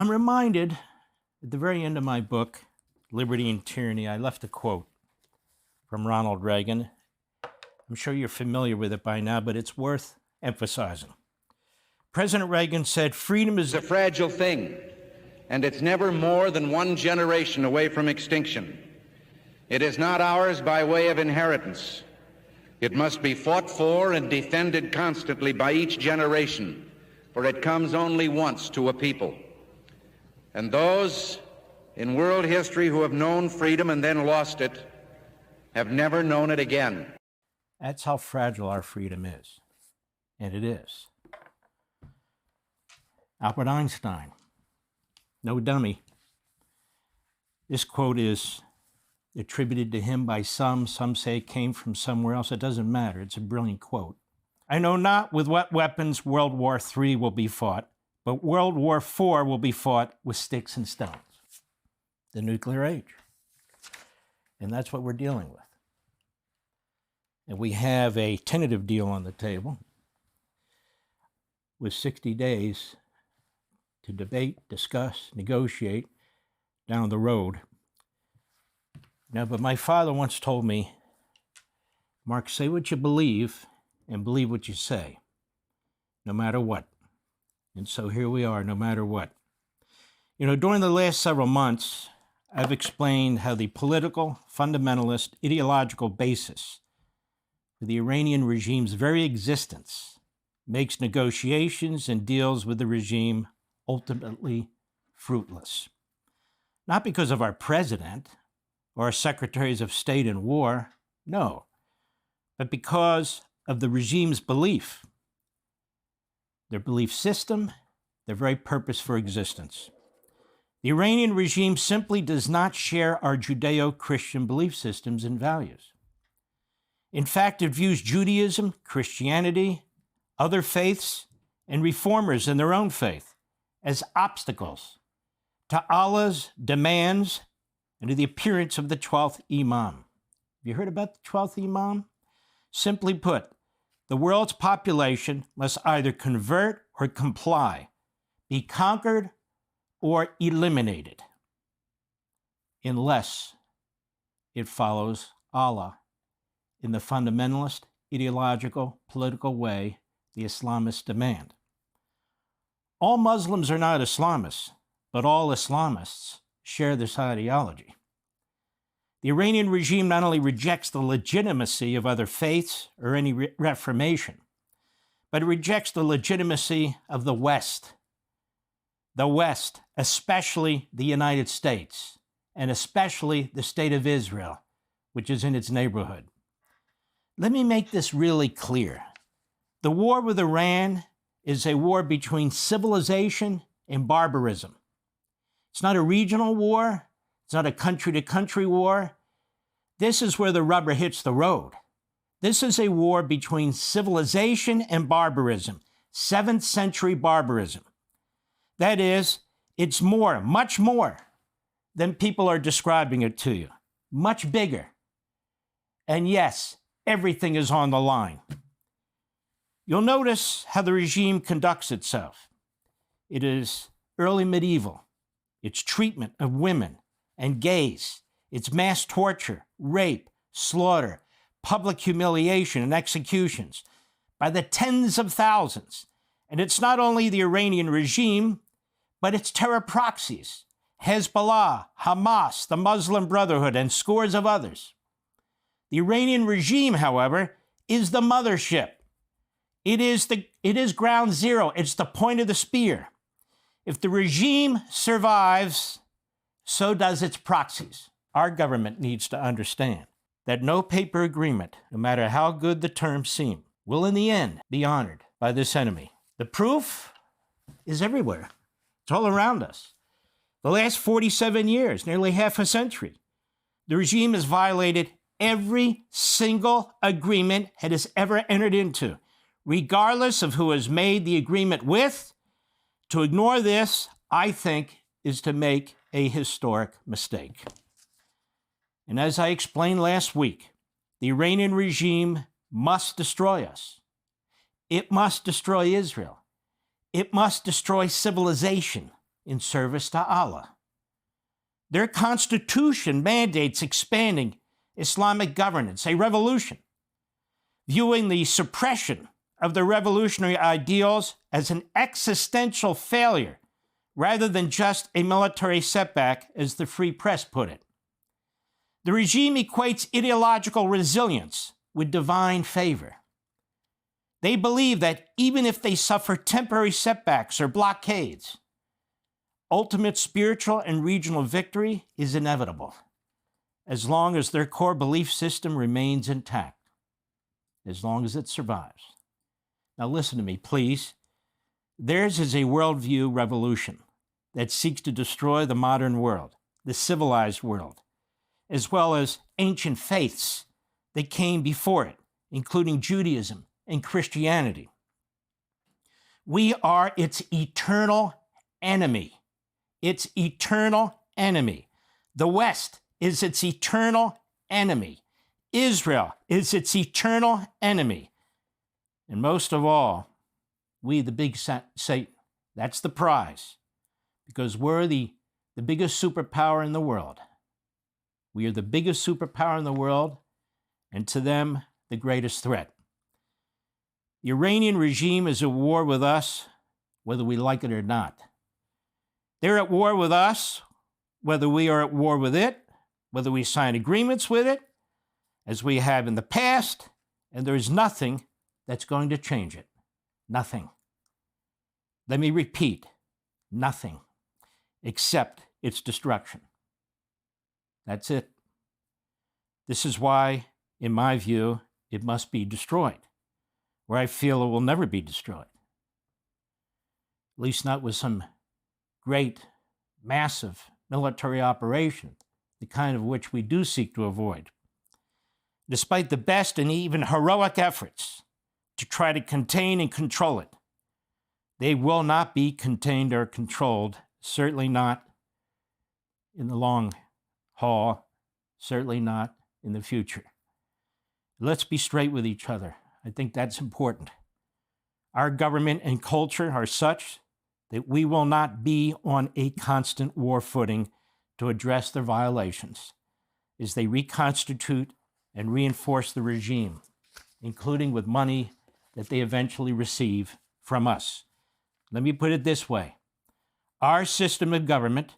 I'm reminded at the very end of my book, Liberty and Tyranny, I left a quote from Ronald Reagan. I'm sure you're familiar with it by now, but it's worth emphasizing. President Reagan said, "Freedom is a fragile thing, and it's never more than one generation away from extinction. It is not ours by way of inheritance. It must be fought for and defended constantly by each generation, for it comes only once to a people. And those in world history who have known freedom and then lost it have never known it again." That's how fragile our freedom is. And it is. Albert Einstein, no dummy. This quote is attributed to him by some say it came from somewhere else. It doesn't matter. It's a brilliant quote. "I know not with what weapons World War III will be fought, but World War IV will be fought with sticks and stones." The nuclear age. And that's what we're dealing with. And we have a tentative deal on the table with 60 days to debate, discuss, negotiate down the road. Now, but my father once told me, "Mark, say what you believe and believe what you say, no matter what." And so here we are, no matter what. You know, during the last several months, I've explained how the political, fundamentalist, ideological basis for the Iranian regime's very existence makes negotiations and deals with the regime ultimately fruitless. Not because of our president or our secretaries of state in war, no, but because of the regime's belief, their belief system, their very purpose for existence. The Iranian regime simply does not share our Judeo-Christian belief systems and values. In fact, it views Judaism, Christianity, other faiths, and reformers in their own faith as obstacles to Allah's demands and to the appearance of the 12th Imam. Have you heard about the 12th Imam? Simply put, the world's population must either convert or comply, be conquered or eliminated, unless it follows Allah in the fundamentalist, ideological, political way the Islamists demand. All Muslims are not Islamists, but all Islamists share this ideology. The Iranian regime not only rejects the legitimacy of other faiths or any reformation, but it rejects the legitimacy of the West. The West, especially the United States, and especially the State of Israel, which is in its neighborhood. Let me make this really clear. The war with Iran is a war between civilization and barbarism. It's not a regional war. It's not a country-to-country war. This is where the rubber hits the road. This is a war between civilization and barbarism, 7th century barbarism. That is, it's more, much more than people are describing it to you. Much bigger. And yes, everything is on the line. You'll notice how the regime conducts itself. It is early medieval. Its treatment of women and gays, its mass torture, rape, slaughter, public humiliation, and executions by the tens of thousands. And it's not only the Iranian regime, but its terror proxies, Hezbollah, Hamas, the Muslim Brotherhood, and scores of others. The Iranian regime, however, is the mothership. It is ground zero. It's the point of the spear. If the regime survives, so does its proxies. Our government needs to understand that no paper agreement, no matter how good the terms seem, will in the end be honored by this enemy. The proof is everywhere. It's all around us. The last 47 years, nearly half a century, the regime has violated every single agreement it has ever entered into, regardless of who has made the agreement with. To ignore this, I think, is to make a historic mistake. And as I explained last week, the Iranian regime must destroy us. It must destroy Israel. It must destroy civilization in service to Allah. Their constitution mandates expanding Islamic governance, a revolution, viewing the suppression of the revolutionary ideals as an existential failure rather than just a military setback, as the Free Press put it. The regime equates ideological resilience with divine favor. They believe that even if they suffer temporary setbacks or blockades, ultimate spiritual and regional victory is inevitable, as long as their core belief system remains intact, as long as it survives. Now listen to me, please. Theirs is a worldview revolution that seeks to destroy the modern world, the civilized world, as well as ancient faiths that came before it, including Judaism and Christianity. We are its eternal enemy. Its eternal enemy. The West is its eternal enemy. Israel is its eternal enemy. And most of all, we, the big Satan, that's the prize, because we're the biggest superpower in the world. We are the biggest superpower in the world, and to them, the greatest threat. The Iranian regime is at war with us, whether we like it or not. They're at war with us, whether we are at war with it, whether we sign agreements with it, as we have in the past, and there's nothing that's going to change it. Nothing. Let me repeat, nothing, except its destruction. That's it. This is why, in my view, it must be destroyed, where I feel it will never be destroyed. At least not with some great, massive military operation, the kind of which we do seek to avoid. Despite the best and even heroic efforts to try to contain and control it, they will not be contained or controlled, certainly not in the long haul, certainly not in the future. Let's be straight with each other. I think that's important. Our government and culture are such that we will not be on a constant war footing to address their violations as they reconstitute and reinforce the regime, including with money that they eventually receive from us. Let me put it this way. Our system of government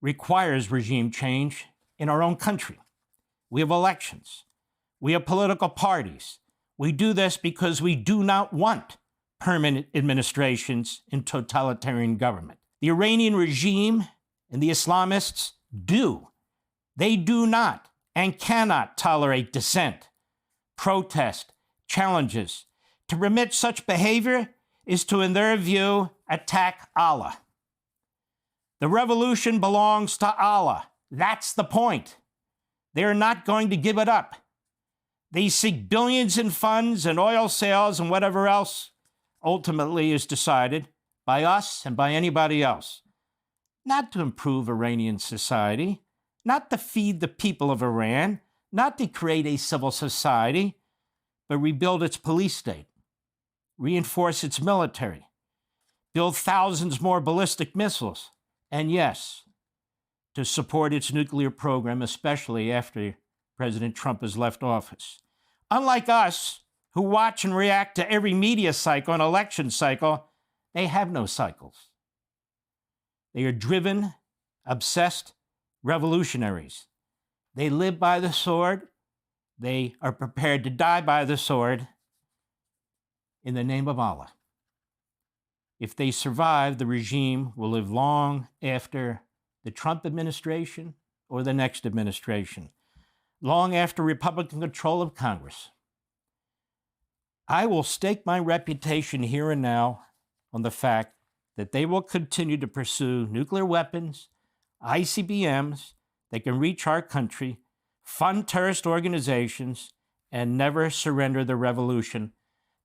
requires regime change in our own country. We have elections. We have political parties. We do this because we do not want permanent administrations in totalitarian government. The Iranian regime and the Islamists do. They do not and cannot tolerate dissent, protest, challenges. To permit such behavior is to, in their view, attack Allah. The revolution belongs to Allah. That's the point. They are not going to give it up. They seek billions in funds and oil sales and whatever else ultimately is decided by us and by anybody else. Not to improve Iranian society, not to feed the people of Iran, not to create a civil society, but rebuild its police state, reinforce its military, build thousands more ballistic missiles, and yes, to support its nuclear program, especially after President Trump has left office. Unlike us, who watch and react to every media cycle and election cycle, they have no cycles. They are driven, obsessed revolutionaries. They live by the sword. They are prepared to die by the sword in the name of Allah. If they survive, the regime will live long after the Trump administration or the next administration, long after Republican control of Congress. I will stake my reputation here and now on the fact that they will continue to pursue nuclear weapons, ICBMs that can reach our country, fund terrorist organizations, and never surrender the revolution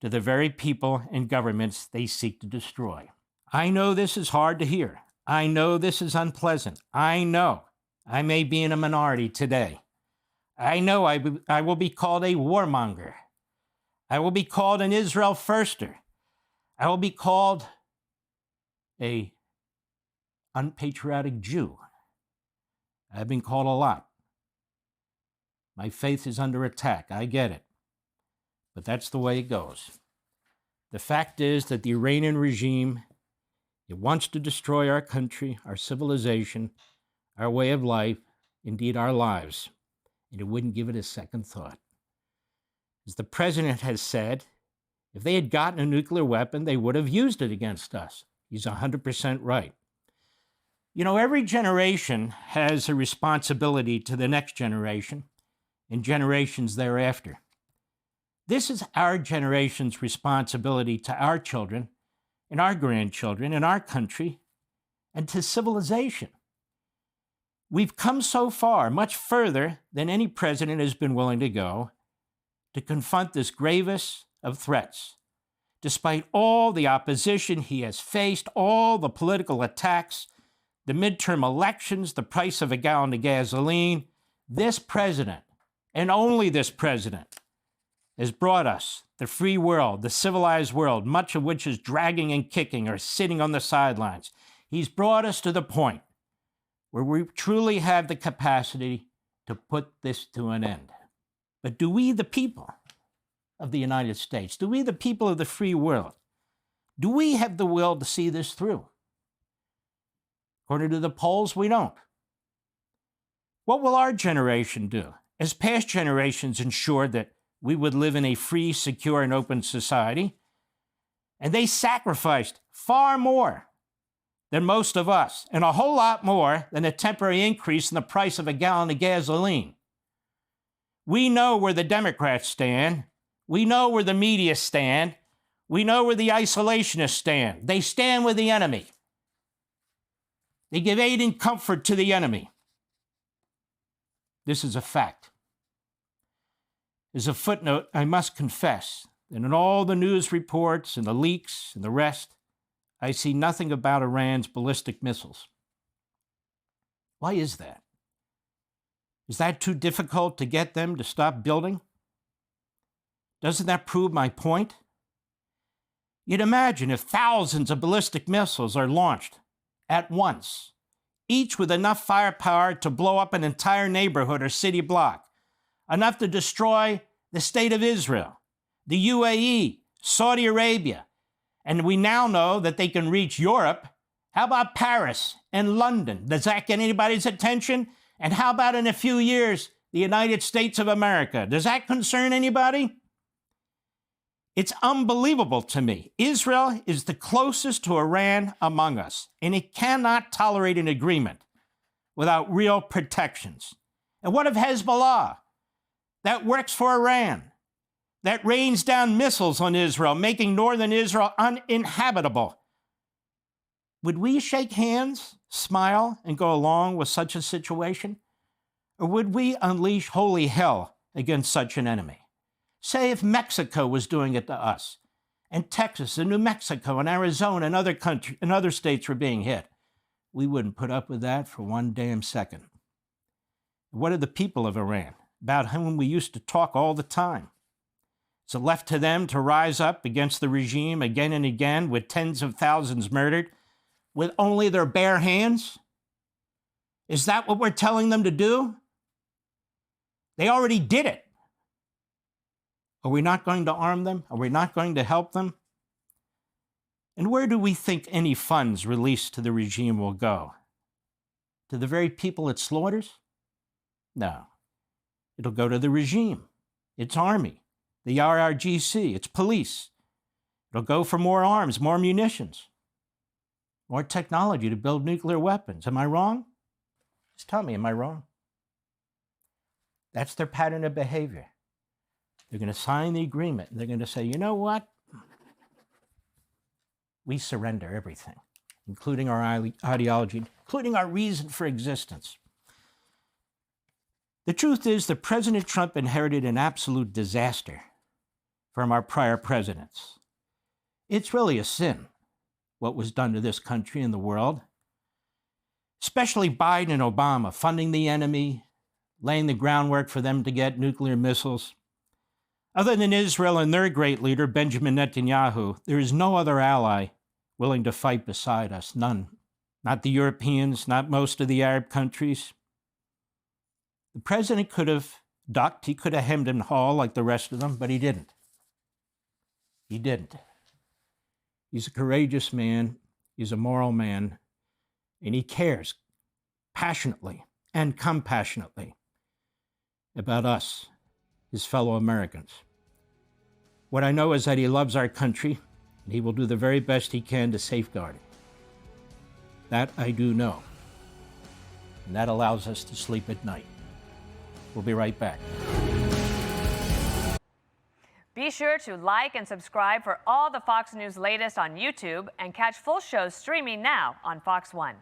to the very people and governments they seek to destroy. I know this is hard to hear. I know this is unpleasant. I know I may be in a minority today. I know I will be called a warmonger. I will be called an Israel firster. I will be called a unpatriotic Jew. I've been called a lot. My faith is under attack. I get it. But that's the way it goes. The fact is that the Iranian regime, it wants to destroy our country, our civilization, our way of life, indeed our lives, and it wouldn't give it a second thought. As the president has said, if they had gotten a nuclear weapon, they would have used it against us. He's 100% right. You know, every generation has a responsibility to the next generation and generations thereafter. This is our generation's responsibility to our children and our grandchildren and our country and to civilization. We've come so far, much further than any president has been willing to go, to confront this gravest of threats. Despite all the opposition he has faced, all the political attacks, the midterm elections, the price of a gallon of gasoline, this president, and only this president, has brought us, the free world, the civilized world, much of which is dragging and kicking or sitting on the sidelines. He's brought us to the point where we truly have the capacity to put this to an end. But do we, the people of the United States, do we, the people of the free world, do we have the will to see this through? According to the polls, we don't. What will our generation do? As past generations ensured that we would live in a free, secure, and open society, and they sacrificed far more than most of us, and a whole lot more than a temporary increase in the price of a gallon of gasoline. We know where the Democrats stand. We know where the media stand. We know where the isolationists stand. They stand with the enemy. They give aid and comfort to the enemy. This is a fact. As a footnote, I must confess that in all the news reports and the leaks and the rest, I see nothing about Iran's ballistic missiles. Why is that? Is that too difficult to get them to stop building? Doesn't that prove my point? You'd imagine if thousands of ballistic missiles are launched at once, each with enough firepower to blow up an entire neighborhood or city block, enough to destroy the state of Israel, the UAE, Saudi Arabia, and we now know that they can reach Europe. How about Paris and London? Does that get anybody's attention? And how about in a few years, the United States of America? Does that concern anybody? It's unbelievable to me. Israel is the closest to Iran among us, and it cannot tolerate an agreement without real protections. And what of Hezbollah? That works for Iran, that rains down missiles on Israel, making northern Israel uninhabitable. Would we shake hands, smile, and go along with such a situation? Or would we unleash holy hell against such an enemy? Say if Mexico was doing it to us, and Texas and New Mexico and Arizona and other states were being hit. We wouldn't put up with that for one damn second. What are the people of Iran, about whom we used to talk all the time? Is it left to them to rise up against the regime again and again with tens of thousands murdered with only their bare hands? Is that what we're telling them to do? They already did it. Are we not going to arm them? Are we not going to help them? And where do we think any funds released to the regime will go? To the very people it slaughters? No. It'll go to the regime, its army, the IRGC, its police. It'll go for more arms, more munitions, more technology to build nuclear weapons. Am I wrong? Just tell me, am I wrong? That's their pattern of behavior. They're going to sign the agreement. And they're going to say, you know what? We surrender everything, including our ideology, including our reason for existence. The truth is that President Trump inherited an absolute disaster from our prior presidents. It's really a sin, what was done to this country and the world, especially Biden and Obama funding the enemy, laying the groundwork for them to get nuclear missiles. Other than Israel and their great leader, Benjamin Netanyahu, there is no other ally willing to fight beside us, none. not the Europeans, not most of the Arab countries. The president could have ducked, he could have hemmed and hawed like the rest of them, but he didn't. He didn't. He's a courageous man, he's a moral man, and he cares passionately and compassionately about us, his fellow Americans. What I know is that he loves our country, and he will do the very best he can to safeguard it. That I do know. And that allows us to sleep at night. We'll be right back. Be sure to like and subscribe for all the Fox News latest on YouTube and catch full shows streaming now on Fox One.